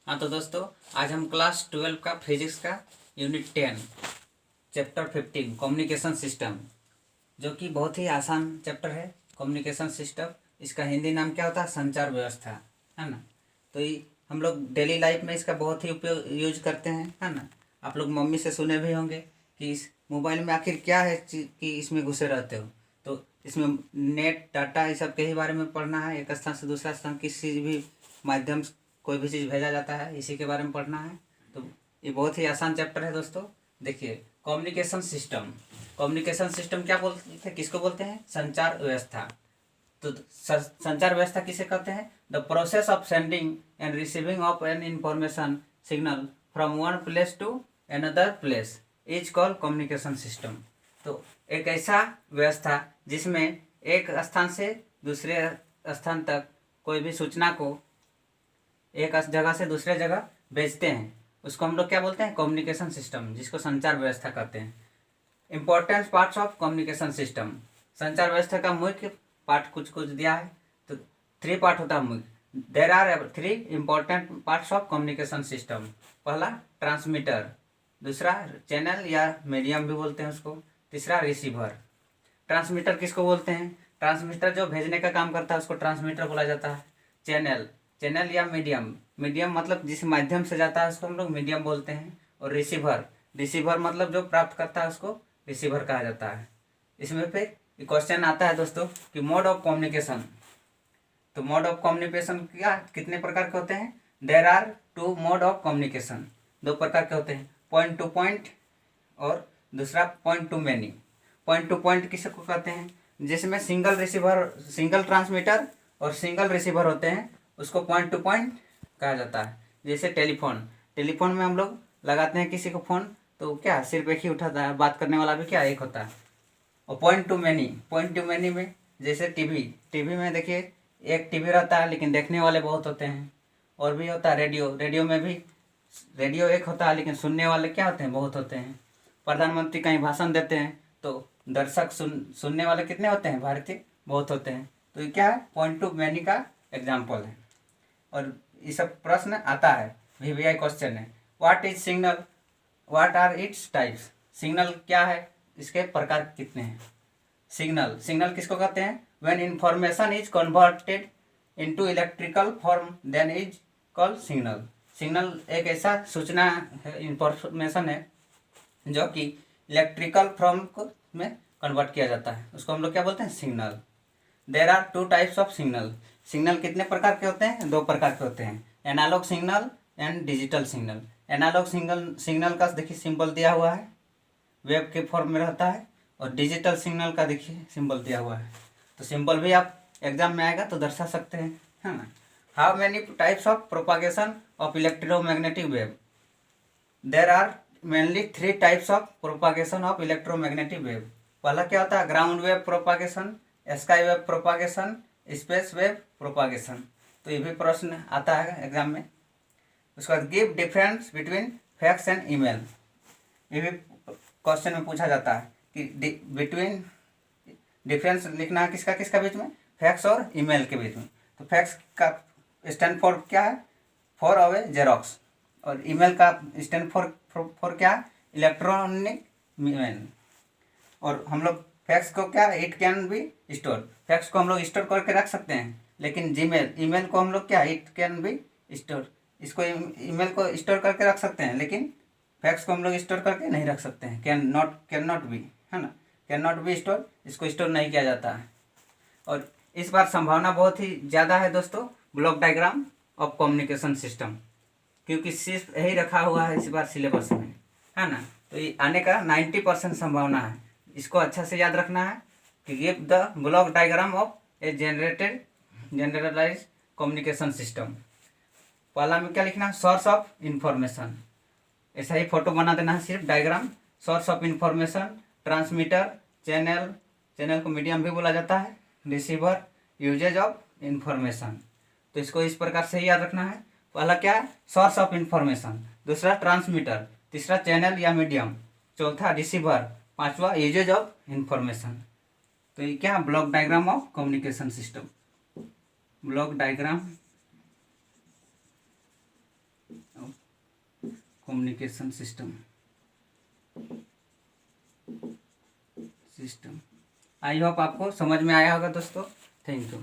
हाँ तो दोस्तों, आज हम क्लास 12 का फिजिक्स का यूनिट 10 चैप्टर 15 कम्युनिकेशन सिस्टम, जो कि बहुत ही आसान चैप्टर है। कम्युनिकेशन सिस्टम, इसका हिंदी नाम क्या होता है? संचार व्यवस्था, है ना। तो ये हम लोग डेली लाइफ में इसका बहुत ही उपयोग यूज करते हैं, है ना। आप लोग मम्मी से सुने भी होंगे कि इस मोबाइल में आखिर क्या है कि इसमें घुसे रहते हो। तो इसमें नेट डाटा इस सब के ही बारे में पढ़ना है। एक स्थान से दूसरा स्थान किसी भी माध्यम से कोई भी चीज़ भेजा जाता है, इसी के बारे में पढ़ना है। तो ये बहुत ही आसान चैप्टर है दोस्तों। देखिए, कम्युनिकेशन सिस्टम। कम्युनिकेशन सिस्टम क्या बोलते हैं, किसको बोलते हैं? संचार व्यवस्था। तो संचार व्यवस्था किसे कहते हैं? The process of sending and receiving of an information signal from one place to another place is called communication system. तो एक ऐसा व्यवस्था जिसमें एक स्थान से दूसरे स्थान तक कोई भी सूचना को एक जगह से दूसरे जगह भेजते हैं, उसको हम लोग क्या बोलते हैं? कम्युनिकेशन सिस्टम, जिसको संचार व्यवस्था कहते हैं। Important parts of communication system. संचार व्यवस्था का मुख्य पार्ट कुछ कुछ दिया है, तो 3 पार्ट होता है मुख्य। There are 3 important parts of communication system. पहला ट्रांसमीटर, दूसरा चैनल या मीडियम भी बोलते हैं उसको, तीसरा रिसीवर। ट्रांसमीटर किसको बोलते हैं? ट्रांसमीटर जो भेजने का काम करता है उसको ट्रांसमीटर बोला जाता है। चैनल, चैनल या मीडियम, मीडियम मतलब जिस माध्यम से जाता है उसको हम लोग मीडियम बोलते हैं। और रिसीवर, रिसीवर मतलब जो प्राप्त करता है उसको रिसीवर कहा जाता है। इसमें पे क्वेश्चन आता है दोस्तों कि मोड ऑफ कम्युनिकेशन। तो मोड ऑफ कम्युनिकेशन क्या कितने प्रकार के होते हैं? There are 2 mode of communication, 2 प्रकार के होते हैं, पॉइंट टू पॉइंट और दूसरा point to many. Point two point किसे को कहते हैं? जिसमें सिंगल रिसीवर, सिंगल ट्रांसमीटर और सिंगल रिसीवर होते हैं, उसको पॉइंट टू पॉइंट कहा जाता है। जैसे टेलीफोन, टेलीफोन में हम लोग लगाते हैं किसी को फ़ोन, तो क्या सिर्फ एक ही उठाता है, बात करने वाला भी क्या एक होता है। और point to many, point to many में जैसे टीवी, टीवी में देखिए एक टीवी रहता है लेकिन देखने वाले बहुत होते हैं। और भी होता है रेडियो, रेडियो में भी रेडियो एक होता है लेकिन सुनने वाले क्या होते हैं? बहुत होते हैं। प्रधानमंत्री कहीं भाषण देते हैं तो दर्शक सुनने वाले कितने होते हैं? भारतीय बहुत होते हैं। तो ये क्या है? पॉइंट टू मैनी का एग्जाम्पल है। और ये सब प्रश्न आता है, वीवीआई क्वेश्चन है। What is signal, what are its types. Signal क्या है, इसके प्रकार कितने हैं? सिग्नल, सिग्नल किसको कहते हैं? When information is converted into electrical form then is called signal. Signal एक ऐसा सूचना है, इंफॉर्मेशन है जो कि इलेक्ट्रिकल फॉर्म को में कन्वर्ट किया जाता है, उसको हम लोग क्या बोलते हैं? Signal. There are 2 types of signal. Signal कितने प्रकार के होते हैं? 2 प्रकार के होते हैं, analogue signal and digital signal. Analogue signal, signal का देखिए सिंबल दिया हुआ है, वेव के फॉर्म में रहता है। और डिजिटल सिग्नल का देखिए सिंबल दिया हुआ है, तो सिंबल भी आप एग्जाम में आएगा तो दर्शा सकते हैं, है ना। How many types of propagation of electromagnetic wave. There are mainly 3 types of propagation of electromagnetic wave. पहला क्या होता है? Ground wave propagation, sky wave propagation, space wave propagation. तो ये भी प्रश्न आता है एग्जाम में। उसके बाद give difference between fax and email. ये भी क्वेश्चन में पूछा जाता है कि बिटवीन डिफरेंस लिखना है किसका किसका बीच में? फैक्स और ईमेल के बीच में। तो फैक्स का स्टैंड फॉर क्या है? Far away xerox. और ईमेल का स्टैंड फॉर क्या है? Electronic mail. और हम लोग फैक्स को क्या, it can be store, fax को हम लोग स्टोर करके रख सकते हैं। लेकिन जीमेल, ईमेल को हम लोग क्या, इट कैन बी स्टोर, इसको ईमेल को स्टोर करके रख सकते हैं, लेकिन फैक्स को हम लोग स्टोर करके नहीं रख सकते हैं। कैन नॉट बी, है ना, कैन नॉट बी स्टोर, इसको स्टोर नहीं किया जाता है। और इस बार संभावना बहुत ही ज़्यादा है दोस्तों, block diagram of communication system, क्योंकि सिर्फ यही रखा हुआ है इस बार सिलेबस में, है ना। तो ये आने का 90% संभावना है। इसको अच्छा से याद रखना है कि give the block diagram of a generalise communication system. पहला में क्या लिखना? सोर्स ऑफ इंफॉर्मेशन, ऐसा ही फोटो बना देना है, सिर्फ diagram. Source of information, transmitter, channel, channel को मीडियम भी बोला जाता है, रिसीवर, यूजेज ऑफ इंफॉर्मेशन। तो इसको इस प्रकार से ही याद रखना है। पहला क्या है? सोर्स ऑफ इंफॉर्मेशन, दूसरा ट्रांसमीटर, तीसरा चैनल या मीडियम, चौथा रिसीवर, पांचवा यूजेज ऑफ इंफॉर्मेशन। तो ये क्या? Block diagram of communication system. Block diagram communication system I hope आपको समझ में आया होगा दोस्तों। Thank you.